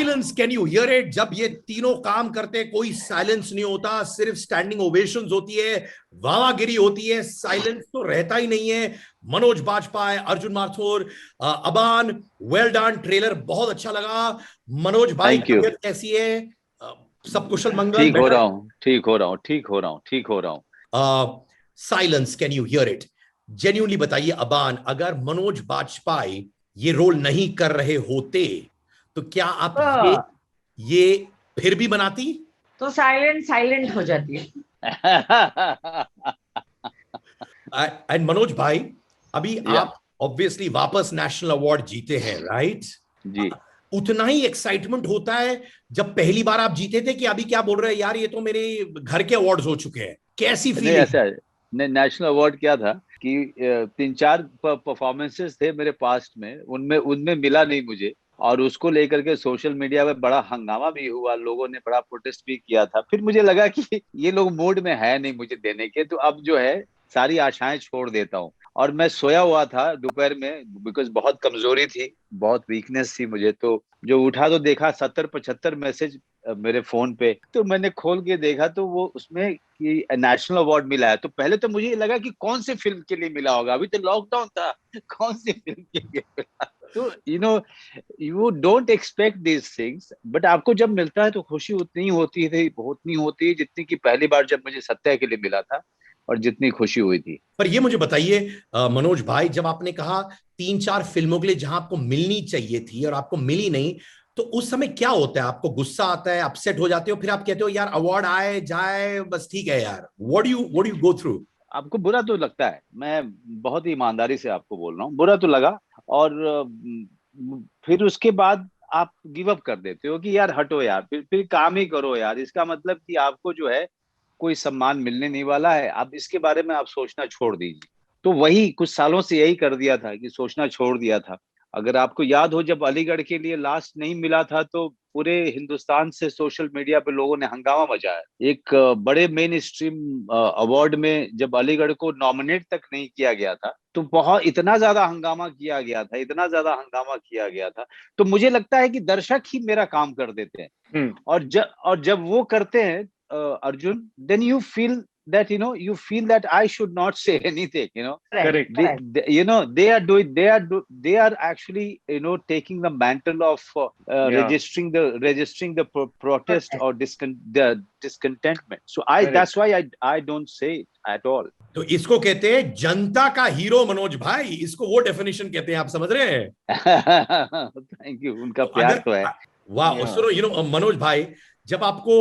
Silence can you here it? जब ये तीनों काम करते कोई साइलेंस नहीं होता, सिर्फ स्टैंडिंग ओवेशंस होती है, वावागिरी होती है, साइलेंस तो रहता ही नहीं है। Manoj Bajpayee, Arjun Mathur, Aban, well done, trailer बहुत अच्छा लगा। मनोज भाई थैंक यू। तबीयत कैसी है? अ, सब कुशल मंगल? ठीक हो रहा हूँ, ठीक हो रहा हूँ, ठीक हो रहा हूँ, ठीक हो रहा हूँ। Silence can you here it? Genuinely बताइए अबान, अगर मनोज बाजपेयी ये रोल नहीं कर रहे होते तो क्या आप ये फिर भी बनाती? तो साइलेंट साइलेंट हो जाती है। एंड मनोज भाई, अभी या आप ऑब्वियसली वापस नेशनल अवार्ड जीते हैं, राइट? जी। उतना ही एक्साइटमेंट होता है जब पहली बार आप जीते थे, कि अभी क्या बोल रहे हैं यार, ये तो मेरे घर के अवार्ड्स हो चुके हैं? कैसी नहीं, फीलिंग? ऐसा नहीं, नेशनल अवार्ड क्या था कि 3-4 परफॉर्मेंसेस थे मेरे पास्ट में, उनमें उनमें मिला नहीं मुझे, और उसको लेकर के सोशल मीडिया में बड़ा हंगामा भी हुआ, लोगों ने बड़ा प्रोटेस्ट भी किया था। फिर मुझे लगा कि ये लोग मूड में है नहीं मुझे देने के, तो अब जो है सारी आशाएं छोड़ देता हूँ। और मैं सोया हुआ था दोपहर में, बिकॉज बहुत कमजोरी थी, बहुत वीकनेस थी मुझे, तो जो उठा तो देखा 70-75 मैसेज मेरे फोन पे। तो मैंने खोल के देखा तो वो उसमें कि नेशनल अवार्ड मिला है। तो पहले तो मुझे लगा कि कौन सी फिल्म के लिए मिला होगा, अभी तो लॉकडाउन था, कौन सी फिल्म के लिए मिला। तो you don't expect these things, but आपको जब मिलता है तो खुशी उतनी होती है जितनी कि पहली बार जब मुझे सत्या के लिए मिला था और जितनी खुशी हुई थी। पर ये मुझे बताइए मनोज भाई, जब आपने कहा 3-4 फिल्मों के लिए जहां आपको मिलनी चाहिए थी और आपको मिली नहीं, तो उस समय क्या होता है? आपको गुस्सा आता है, अपसेट हो जाते हो, फिर आप कहते हो यार अवार्ड आए जाए बस ठीक है यार? What do you go through? आपको बुरा तो लगता है, मैं बहुत ही ईमानदारी से आपको बोल रहा हूँ, बुरा तो लगा। और फिर उसके बाद आप गिव अप कर देते हो कि यार हटो यार, फिर काम ही करो यार। इसका मतलब कि आपको जो है कोई सम्मान मिलने नहीं वाला है, अब इसके बारे में आप सोचना छोड़ दीजिए। तो वही कुछ सालों से यही कर दिया था कि सोचना छोड़ दिया था। अगर आपको याद हो, जब अलीगढ़ के लिए लास्ट नहीं मिला था तो पूरे हिंदुस्तान से सोशल मीडिया पे लोगों ने हंगामा मचाया। एक बड़े मेन स्ट्रीम अवार्ड में जब अलीगढ़ को नॉमिनेट तक नहीं किया गया था, तो बहुत इतना ज्यादा हंगामा किया गया था, इतना ज्यादा हंगामा किया गया था। तो मुझे लगता है कि दर्शक ही मेरा काम कर देते हैं। और जब वो करते हैं Arjun, then you feel that you feel that I should not say anything. Correct. They are actually taking the mantle of registering the protest or the discontentment. So that's why I don't say it at all. तो इसको कहते हैं जनता का hero Manoj भाई, इसको वो definition कहते हैं, आप समझ रहे हैं? थैंक यू, उनका प्यार तो है। वाह, सुनो मनोज भाई, जब आपको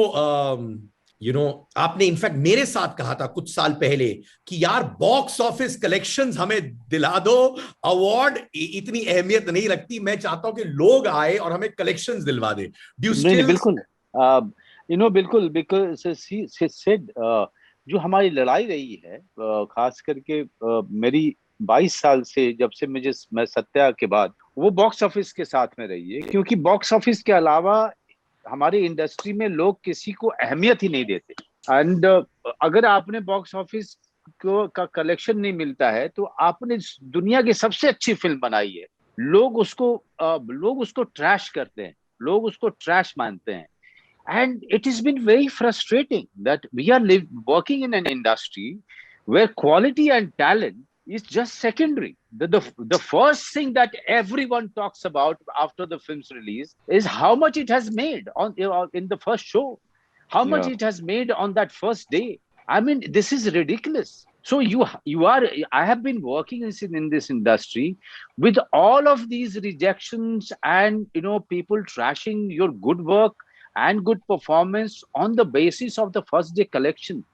आपने इनफैक्ट मेरे साथ कहा था कुछ साल पहले कि यार बॉक्स ऑफिस कलेक्शंस हमें दिला दो, अवार्ड इतनी अहमियत नहीं रखती, मैं चाहता हूं कि लोग आए और हमें कलेक्शंस दिलवा दे। नहीं, बिल्कुल, बिल्कुल, बिकॉज सेड जो हमारी लड़ाई रही है, खास करके मेरी 22 साल से, जब से मैं सत्या के बाद, वो बॉक्स ऑफिस के साथ में रही है। क्योंकि बॉक्स ऑफिस के अलावा हमारी इंडस्ट्री में लोग किसी को अहमियत ही नहीं देते। एंड अगर आपने बॉक्स ऑफिस का कलेक्शन नहीं मिलता है तो आपने दुनिया की सबसे अच्छी फिल्म बनाई है, लोग उसको ट्रैश करते हैं, लोग उसको ट्रैश मानते हैं। And it has been very frustrating that we are working in an industry where quality and talent is just secondary. The first thing that everyone talks about after the film's release is how much it has made in the first show, how much it has made on that first day. I mean, this is ridiculous. So I have been working in this industry with all of these rejections and people trashing your good work and good performance on the basis of the first day collection.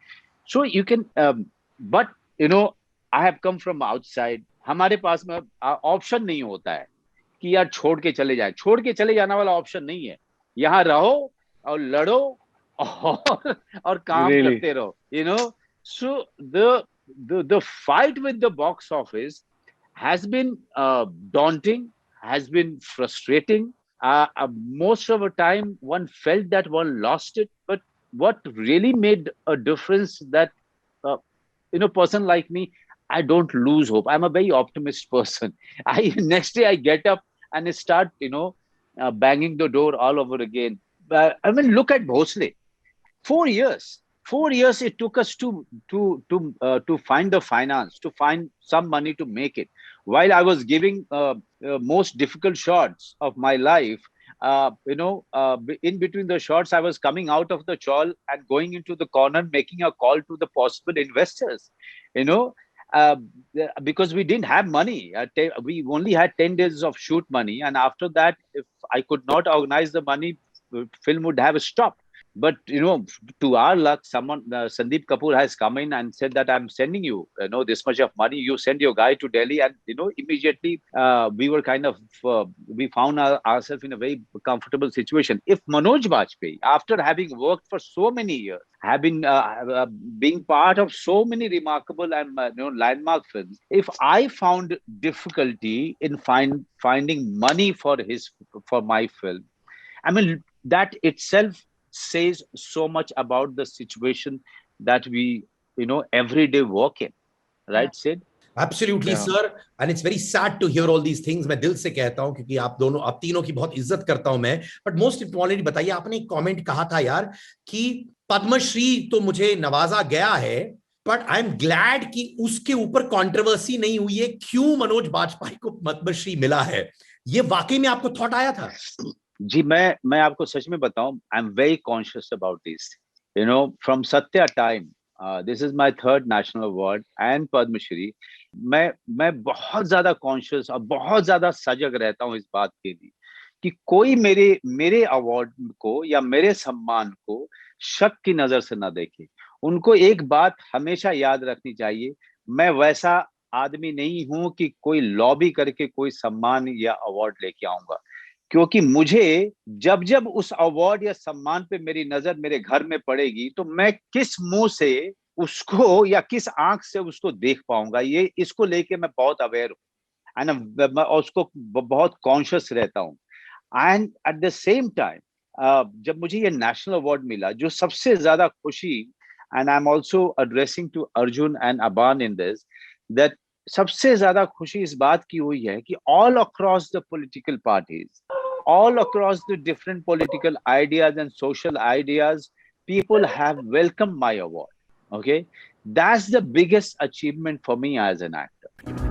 So you can but I have come from outside. हमारे पास में option नहीं होता है कि यार छोड़ के चले जाना वाला ऑप्शन नहीं है। यहाँ रहो और लड़ो और काम करते रहो। So the fight with the box office has been daunting, has been frustrating. Most of the time one felt that one lost it, but what really made a difference that person like me, I don't lose hope. I'm a very optimist person. Next day I get up and start banging the door all over again. I mean, look at Bhosle. 4 years. 4 years it took us to find the finance, to find some money to make it. While I was giving most difficult shots of my life, in between the shots, I was coming out of the chawl and going into the corner, making a call to the possible investors. You know, uh, because we didn't have money. We only had 10 days of shoot money, and after that, if I could not organize the money, film would have stopped. But to our luck, someone, Sandeep Kapoor, has come in and said that I'm sending you, this much of money. You send your guy to Delhi, and immediately we were kind of we found ourselves in a very comfortable situation. If Manoj Bajpayee, after having worked for so many years, having being part of so many remarkable and landmark films, if I found difficulty in finding money for my film, I mean, that itself says so much about the situation that we, every day work in. Right, Sid? Absolutely, sir. And it's very sad to hear all these things. मैं दिल से कहता हूं क्योंकि आप तीनों की बहुत इज्जत करता हूं मैं. But most importantly, बताइए, आपने एक कमेंट कहा था यार कि पद्मश्री तो मुझे नवाजा गया है, बट आई एम ग्लैड कि उसके ऊपर कंट्रोवर्सी नहीं हुई है क्यों मनोज बाजपेयी को पद्मश्री मिला है. ये वाकई में आपको थॉट आया था? जी, मैं आपको सच में बताऊं, I am very conscious about this. From Satya time, this is my third national award and Padmashri. मैं बहुत ज्यादा कॉन्शियस और बहुत ज्यादा सजग रहता हूं इस बात के लिए कि कोई मेरे अवार्ड को या मेरे सम्मान को शक की नजर से ना देखे. उनको एक बात हमेशा याद रखनी चाहिए, मैं वैसा आदमी नहीं हूं कि कोई लॉबी करके कोई सम्मान या अवार्ड लेके आऊंगा. क्योंकि मुझे जब जब उस अवार्ड या सम्मान पे मेरी नजर मेरे घर में पड़ेगी, तो मैं किस मुंह से उसको या किस आंख से उसको देख पाऊंगा, ये इसको लेके मैं बहुत अवेयर हूँ, एंड मैं उसको बहुत कॉन्शियस रहता हूँ. And at the same time जब मुझे ये नेशनल अवार्ड मिला, जो सबसे ज्यादा खुशी, and I am also addressing to Arjun and Aban in this, that सबसे ज्यादा खुशी इस बात की हुई है कि all across the political parties, all across the different political ideas and social ideas, people have welcomed my award. Okay, that's the biggest achievement for me as an actor.